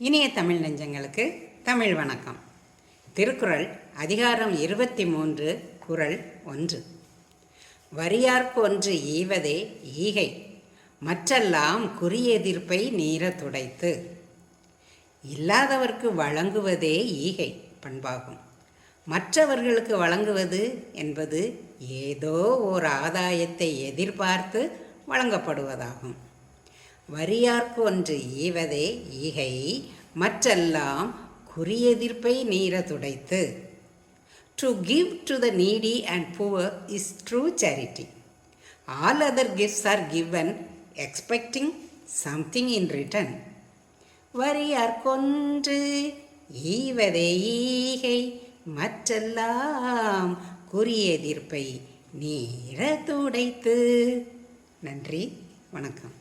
இனிய தமிழ் நெஞ்சங்களுக்கு தமிழ் வணக்கம். திருக்குறள் அதிகாரம் 23 குறள் 1. வரியார்க்கு ஒன்று ஈவதே ஈகை, மற்றெல்லாம் குறியெதிர்ப்பை நீர துடைத்து. இல்லாதவர்க்கு வழங்குவதே ஈகை பண்பாகும். மற்றவர்களுக்கு வழங்குவது என்பது ஏதோ ஓர் ஆதாயத்தை எதிர்பார்த்து வழங்கப்படுவதாகும். வரியார்க்கு ஒன்று ஈவதே ஈகை, மற்றெல்லாம் குறியெதிர்ப்பை நீர துடைத்து. To give to the needy and poor is true charity. All other gifts are given expecting something in return. வரியார்க்கொன்று ஈவதே ஈகை, மற்றெல்லாம் குறியெதிர்ப்பை நீர துடைத்து. நன்றி, வணக்கம்.